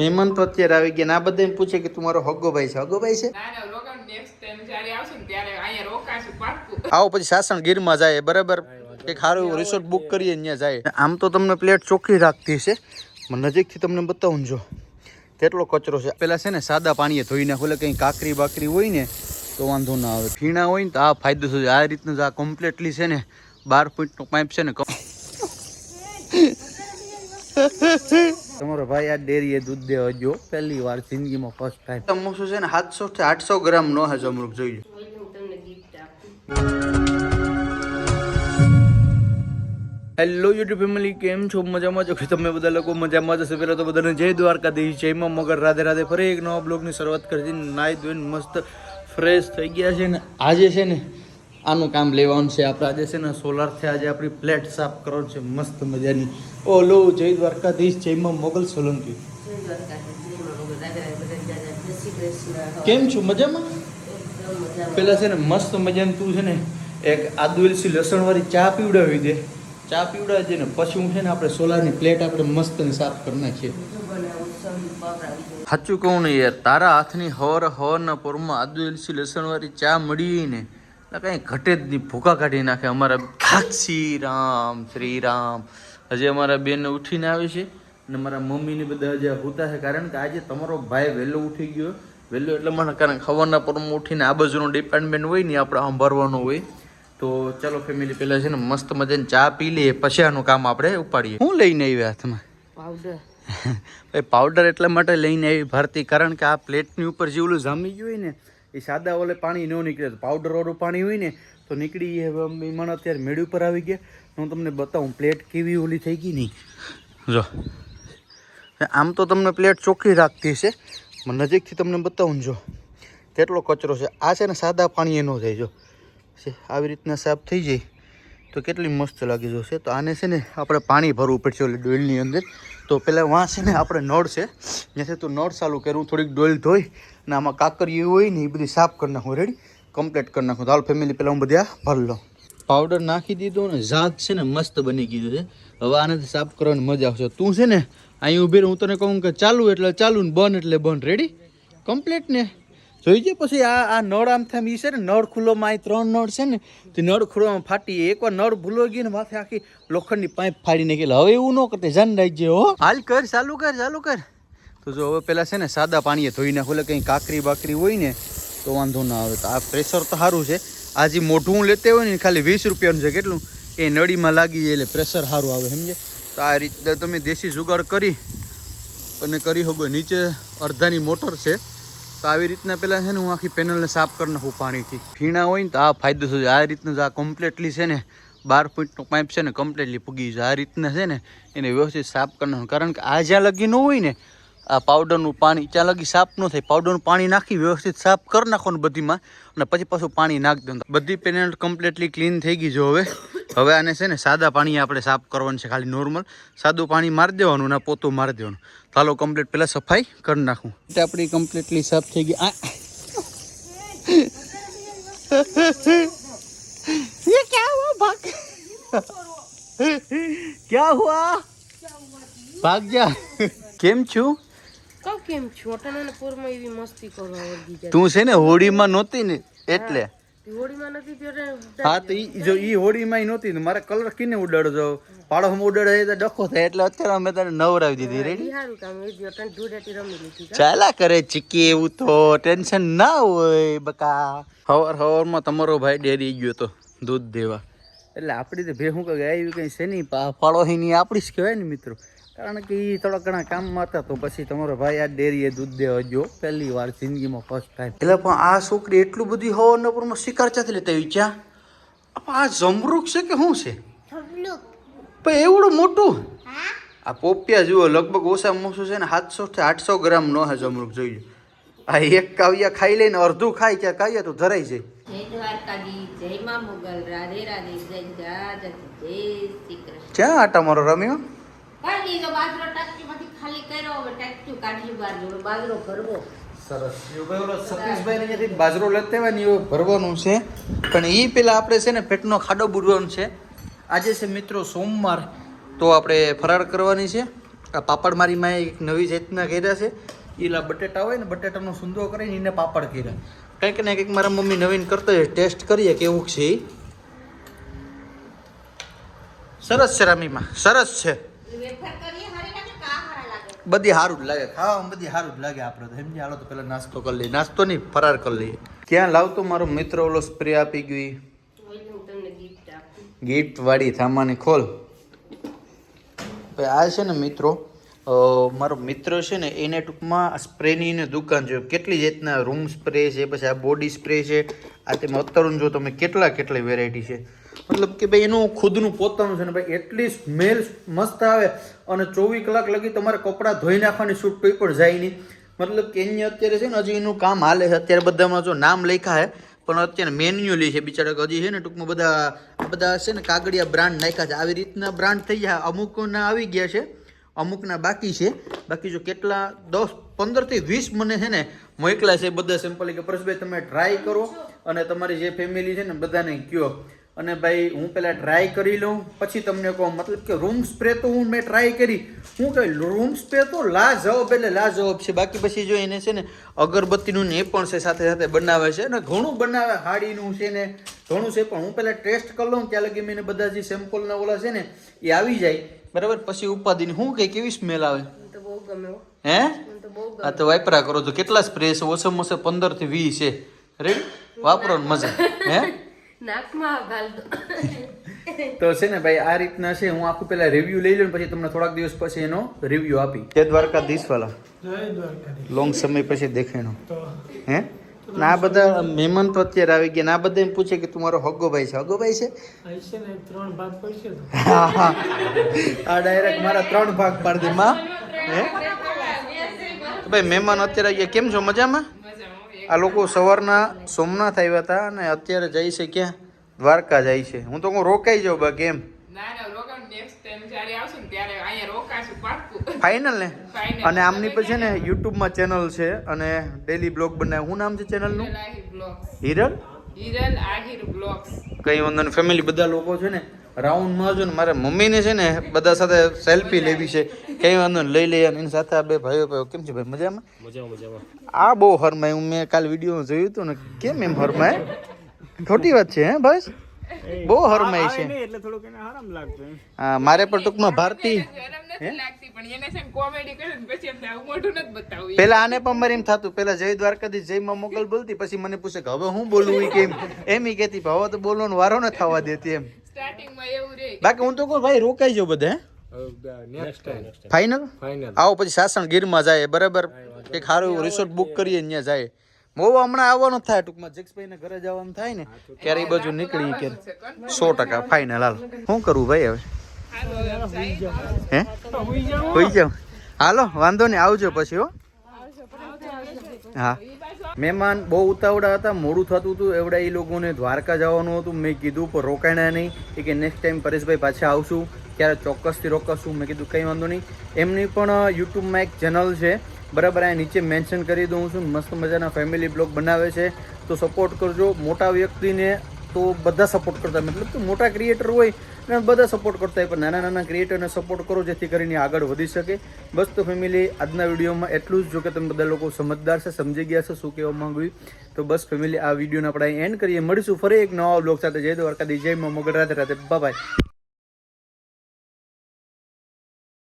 મહેમાન તો અત્યારે આવી ગયા ને આ બધા એમ પૂછે કે તું મારો હગ્ગો ભાઈ છે? હગ્ગો ભાઈ છે? આવો પછી સાસણ ગીરમાં જાય બરાબર, એક સારું રિસોર્ટ બુક કરીએ ત્યાં જાય. આમ તો તમને પ્લેટ ચોખ્ખી રાખતી છે, નજીકથી તમને બતાવું જો કેટલો કચરો છે. પેલા છે ને સાદા પાણીએ ધોઈ નાખો, એટલે કંઈ કાકરી બાકરી હોય ને તો વાંધો ના આવે. ફીણા હોય ને તો આ ફાયદો થશે. આ રીતનું આ કમ્પ્લીટલી છે ને 12 ફૂટનો પાઇપ છે ને. તમારો ભાઈ આ ડેરીએ દૂધ દેવા ગયો પહેલી વાર જિંદગીમાં, ફર્સ્ટ ટાઈમ. સમોસું છે ને 700 થી 800 ગ્રામ નો હે જમરૂક જોઈ. હેલો યુટ્યુબ ફેમિલી, કેમ છો? મજામાં છો કે તમે બધા લોકો મજામાં જશો? પહેલાં તો બધાને જય દ્વારકાધીશ, જય માં મગર, રાધે રાધે. ફરી એક નવા બ્લોગની શરૂઆત કરી હતી. નાહી ધોઈને મસ્ત ફ્રેશ થઈ ગયા છે ને આજે છે ને આનું કામ લેવાનું છે આપણે. આજે છે ને સોલારથી આજે આપણી પ્લેટ સાફ કરવાની છે મસ્ત મજાની. ઓલો જય દ્વારકાધીશ, જય માં મોગલ સોલંકી. કેમ છું? મજામાં? પેલા છે ને મસ્ત મજાની તું છે ને એક આદુ એલચી લસણ વાળી ચા પીવડાવી દે. ચા પીવડાવી દે ને પછી હું છે ને આપણે સોલારની પ્લેટ આપણે મસ્ત ને સાફ કરી નાખીએ. સાચું કહું ને યાર, તારા હાથની હવરના પોરમાં આદુ એલચી લસણ વાળી ચા મળી ને એટલે કાંઈ ઘટે જ નહીં, ભૂકા કાઢી નાખે અમારા. શ્રી રામ શ્રી રામ. હજી અમારા બેન ઉઠીને આવે છે અને મારા મમ્મીને બધા હજી હોતા છે, કારણ કે આજે તમારો ભાઈ વહેલો ઉઠી ગયો. વહેલો એટલે મને કારણ ખવાના પોરમાં ઉઠીને આ બાજુનો ડિપાર્ટમેન્ટ હોય ને આપણે સંભાળવાનું હોય. તો ચાલો ફેમિલી, પહેલાં છે ને મસ્ત મજાની ચા પી લઈએ પછી આનું કામ આપણે ઉપાડીએ. હું લઈને આવી હાથમાં? પાવડર. ભાઈ પાવડર એટલા માટે લઈને આવી ભારતી, કારણ કે આ પ્લેટની ઉપર જે ઓલું જામી ગયું હોય ને એ સાદા ઓલે પાણી ન નીકળે. પાવડરવાળું પાણી હોય ને તો નીકળી. મને અત્યારે મેળ ઉપર આવી ગયા. હું તમને બતાવું પ્લેટ કેવી ઓલી થઈ ગઈ નહીં. જો આમ તો તમને પ્લેટ ચોખ્ખી રાખતી છે, નજીકથી તમને બતાવું જો કેટલો કચરો છે. આ છે ને સાદા પાણીએ ન થાય. જો આવી રીતના સાફ થઈ જાય તો કેટલી મસ્ત લાગી જશે. તો આને છે ને આપણે પાણી ભરવું પડશે ઓલી ડોલની અંદર. તો પહેલાં વાં છે ને આપણે નળ છે ત્યાંથી તો નળ ચાલુ કર્યું, થોડીક ડોલ ધોઈ અને આમાં કાકરીઓ હોય ને એ બધી સાફ કરી નાખું. રેડી કમ્પ્લીટ કરી નાખું. તો હાલ ફેમિલી પહેલાં હું બધા ભરી લઉં. પાવડર નાખી દીધો ને ઝાગ છે ને મસ્ત બની ગયું છે. હવે આનાથી સાફ કરવાની મજા આવશે. તું છે ને અહીં ઊભી હું તને કહું કે ચાલુ એટલે ચાલુ ને બંધ એટલે બંધ. રેડી કમ્પ્લીટ ને જોઈ જાય. પછી આ નળ આમ થાય છે ને નળ ખુલ્લોમાં અહીં 3 નળ છે ને તો નળ ખુલ્લોમાં ફાટી. એકવાર નળ ભૂલો ગઈ ને માથે આખી લોખંડની પાઇપ ફાડી નાખેલા. હવે એવું ન કરતે, જાન રાખજે હો. હાલ કર, ચાલુ કર, ચાલુ કર. તો જો હવે પહેલાં છે ને સાદા પાણીએ ધોઈ નાખો, એટલે કંઈ કાકરી બાકરી હોય ને તો વાંધો ના આવે. તો આ પ્રેશર તો સારું છે. આ જે મોઢું લેતે હોય ને ખાલી 20 રૂપિયાનું છે. કેટલું એ નળીમાં લાગી જાય એટલે પ્રેશર સારું આવે, સમજે? તો આ રીતે તમે દેશી જુગાડ કરી અને કરી શકો. નીચે અડધાની મોટર છે. તો આવી રીતના પહેલાં છે ને હું આખી પેનલને સાફ કરી નાખું પાણીથી. ફીણા હોય ને તો આ ફાયદો થશે. આ રીતનું આ કમ્પ્લીટલી છે ને 12 ફૂટનો પાઇપ છે ને કમ્પ્લીટલી પૂગી જાય. આ રીતના છે ને એને વ્યવસ્થિત સાફ કરી નાખું, કારણ કે આ જ્યાં લગી ન હોય ને આ પાવડરનું પાણી ત્યાં લગી સાફ ન થાય. પાવડરનું પાણી નાખી વ્યવસ્થિત સાફ કરી નાખો ને બધીમાં, અને પછી પાછું પાણી નાખી દો. બધી પેનલ કમ્પ્લીટલી ક્લીન થઈ ગઈ જો. હવે આને છે ને સાદા પાણી આપણે સાફ કરવાનું છે, ખાલી નોર્મલ સાદું પાણી મારી દેવાનું ને પોતું મારી દેવાનું. ચાલો કમ્પ્લીટ પહેલાં સફાઈ કરી નાખું. આપણી કમ્પ્લીટલી સાફ થઈ ગઈ. ये क्या हुआ? भाग क्या हुआ? भाग જા. કેમ છું? કેમ છું? અટાણાના પોરમાં એવી મસ્તી કરવા વળગી જાય. તું છે ને હોળીમાં નહોતી ને એટલે. હોળીમાં નથી ત્યારે. હા તો જો ઈ હોળીમાં નહોતી ને મારે કલર કીને ઉડાડજો, પાડોમાં ઉડાડે તો ડખો થાય, એટલે અત્યારે અમે તને નવરાવી દીધી. રેડી સારું કામ એ અટાણ ધૂળેટી રમી લીધી. ચાલા કરે ચીકી, એવું તો ટેન્શન ના હોય બકા. હવારમાં તમારો ભાઈ ડેરી ગયો તો દૂધ દેવા, એટલે આપણી તો ભેહું કે આવી કંઈ છે નહીં, પાડોશીની આપણી જ કહેવાય ને મિત્રો. કારણ કે એ થોડા ઘણા કામમાં હતા તો પછી તમારો ભાઈ આ ડેરીએ દૂધ દેવા ગયો પહેલી વાર જિંદગીમાં, ફર્સ્ટ ટાઈમ. એટલે પણ આ છોકરી એટલું બધી હવારના પૂરમાં શિકાર ચાથી લેતા આવી ક્યાં? આ જમરૂક છે કે શું છે? પણ એવડું મોટું આ પોપિયા જુઓ, લગભગ ઓછામાં ઓછું છે ને 700 થી 800 ગ્રામ નો હે જમરૂક. જોઈ લો આ એક કાવ્યા ખાઈ લઈને અડધું ખાય ત્યાં કાવ્યા તો ધરાઈ જાય. જય દ્વારકાધીશ, જય માં મોગલ, રાધે રાધે, જય જય શ્રી કૃષ્ણ. ક્યાં આટા મારો રમ્યો? કાઢી તો બાજરો ટાંકીમાંથી ખાલી કર્યો, હવે ટાંક્યું કાઢી બાજરો ભરવો. સરસ. સતીશભાઈ ને બાજરો લેતા હોય ને એવું ભરવાનું છે, પણ એ પેલા આપણે છે ને પેટનો ખાડો બુરવાનો છે. આજે છે મિત્રો સોમવાર, તો આપણે ફરાર કરવાની છે. આ પાપડ મારી માએ એક નવી જાતના કર્યા છે. એલા બટેટા હોય ને બટેટાનો સુંદો કરીને એને પાપડ કર્યા. કંઈક ને કંઈક મારા મમ્મી નવીન કરતો હોય, ટેસ્ટ કરીએ કેવું છે ઈ. સરસ છે રામીમાં, સરસ છે. વેફર કરીએ હારી લાગે કા હારા લાગે? બધી સારું જ લાગે, ખાવામાં બધી સારું જ લાગે. આપણે તો સમજી હાલો તો પેલા નાસ્તો કરી લઈએ. નાસ્તો નહીં, ફરાર કરી લઈએ. ક્યાં લાવતો મારો મિત્ર ઓલો સ્પ્રે આપી ગઈ. હું તમને ગિફ્ટ આપું. ગિફ્ટ વાળી થામાની ખોલ. આ છે ને મિત્રો, મારો મિત્ર છે ને એને ટૂંકમાં સ્પ્રેની ને દુકાન છે. કેટલી જાતના રૂમ સ્પ્રે છે, પછી આ બોડી સ્પ્રે છે, આ તેમાં અત્તરું જો તમે કેટલી વેરાયટી છે. મતલબ કે ભાઈ એનું ખુદનું પોતાનું છે ને ભાઈ, એટલી સ્મેલ મસ્ત આવે અને 24 કલાક લગી તમારે કપડાં ધોઈ નાખવાની છૂટ કોઈ પણ જાય નહીં. મતલબ કે એની અત્યારે છે ને હજી એનું કામ હાલે છે. અત્યારે બધામાં જો નામ લખ્યા છે પણ અત્યારે મેન્યુઅલી છે બિચારા. હજી છે ને ટૂંકમાં બધા છે ને કાગળિયા બ્રાન્ડ નાખ્યા છે. આવી રીતના બ્રાન્ડ થઈ ગયા. અમુકના આવી ગયા છે, અમુકના બાકી છે. બાકી જો કેટલા 10, 15 થી 20 મને છે ને મોકલા છે બધા સેમ્પલ કે પરેશભાઈ તમે ટ્રાય કરો અને તમારી જે ફેમિલી છે ને બધાને કહો. અને ભાઈ હું પહેલાં ટ્રાય કરી લઉં પછી તમને કહું. મતલબ કે રૂમ સ્પ્રે તો મેં ટ્રાય કરી. હું કહે રૂમ સ્પ્રે તો લાજવાબ એટલે લાજવાબ છે. બાકી પછી જો એને છે ને અગરબત્તીનું ને એ પણ છે સાથે સાથે બનાવે છે અને ઘણું બનાવે. હાડીનું છે ને ઘણું છે. પણ હું પહેલાં ટેસ્ટ કરી લઉં ત્યાં લગી મેં બધા જે સેમ્પલના ઓલા છે ને એ આવી જાય બરાબર. પછી ઉપાધિની હું કઈ કેવી સ્મેલ આવે તો બહુ ગમે હો. હે? તો બહુ ગમે. આ તો વાપરા કરો તો કેટલા સ્પ્રે છે? ઓછામાં ઓછા 15 થી 20 છે. રેડી વાપરો ને મજા. હે નાકમાં ગાલ દો. તો છે ને ભાઈ આ રીતના છે. હું આખું પેલા રિવ્યુ લઈ લઉં પછી તમને થોડાક દિવસ પછી એનો રિવ્યુ આપી. જય દ્વારકાધીશ વાલા, લોંગ સમય પછી દેખાણો. હે ના બધા મહેમાન તો અત્યારે આવી ગયા. ના બધા એમ પૂછે કે તું મારો હગો ભાઈ છે? હગો ભાઈ છે? હા હા, આ ડાયરેક્ટ મારા 3 ભાગ પાડી દે માં. હે તો ભાઈ મહેમાન અત્યારે આવી ગયા. કેમ છો? મજામાં? આ લોકો સવારના સોમનાથ આવ્યા હતા અને અત્યારે જાય છે ક્યાં? દ્વારકા જાય છે. હું તો હું રોકાઈ જાઉં બાકી એમ. ફાઇનલ ને? અને આમની પર છે ને યુટ્યુબમાં ચેનલ છે અને ડેલી બ્લોગ બનાવે. શું નામ છે ચેનલનું? હિરલ આહિર બ્લોગ્સ. કઈ વાંધો નહીં. ફેમિલી બધા લોકો છે ને રાઉન્ડમાં જો ને મારા મમ્મીને છે ને બધા સાથે સેલ્ફી લેવી છે. કઈ વાંધો નહીં, લઈ લઈએ. એની સાથે આ બે ભાઈઓ કેમ છે ભાઈ? મજામાં? આ બહુ હરમાય. હું મેં કાલ વિડીયો જોયું હતું ને. કેમ એમ હરમાય? ખોટી વાત છે હે બસ. બહુ હરમાય છે એટલે થોડુંક એને આરામ લાગતો. હા મારે પણ ટૂંકમાં ભારતી પેલા આને પણ મારે એમ થતું. પેલા જય દ્વારકાધીશ જય માં મોગલ બોલતી, પછી મને પૂછે કે હવે હું બોલવું કેમ એમ ઈ કહેતી. હવે તો બોલવાનો વારો ન થવા દેતી એમ. બાકી હું તો કહું ભાઈ રોકાઈ જાવ બધા. ફાઇનલ આવો પછી સાસણ ગીરમાં જાય બરાબર. એક સારું રિસોર્ટ બુક કરીએ ત્યાં જાય. બહુ હમણાં આવવાનું થાય ટૂંકમાં જક્ષભાઈ ને ઘરે જવાનું થાય ને ક્યારે એ બાજુ નીકળી કે 100% ફાઇનલ. હાલ શું કરવું ભાઈ હવે? હે હોઈ જાવ? હાલો વાંધો નહીં, આવજો પછી હો. હા મહેમાન બહુ ઉતાવળા હતા, મોડું થતું હતું. એવડા એ લોકોને દ્વારકા જવાનું હતું. મેં કીધું પણ રોકાણા નહીં. એ કે નેક્સ્ટ ટાઈમ પરેશભાઈ પાછા આવશું ત્યારે ચોક્કસથી રોકાશું. મેં કીધું કંઈ વાંધો નહીં. એમની પણ યુટ્યુબમાં એક ચેનલ છે બરાબર. આ નીચે મેન્શન કરી દઉં છું. મસ્ત મજાના ફેમિલી બ્લોગ બનાવે છે તો સપોર્ટ કરજો. મોટા વ્યક્તિને તો બધા સપોર્ટ કરતા, મતલબ કે મોટા ક્રિએટર હોય ને બધા સપોર્ટ કરતા હોય, પણ નાના નાના ક્રિએટરને સપોર્ટ કરો જેથી કરીને આગળ વધી શકે. બસ તો ફેમિલી આજના વિડીયોમાં એટલું જ. જો કે તમે બધા લોકો સમજદાર છે, સમજી ગયા છે શું કહેવા માંગુ. તો બસ ફેમિલી આ વિડીયોને આપણે એન્ડ કરીએ. મળીશું ફરી એક નવા બ્લોગ સાથે. જય દ્વારકાધીશ, જય માં મોગલ. Radhe Radhe, bye by.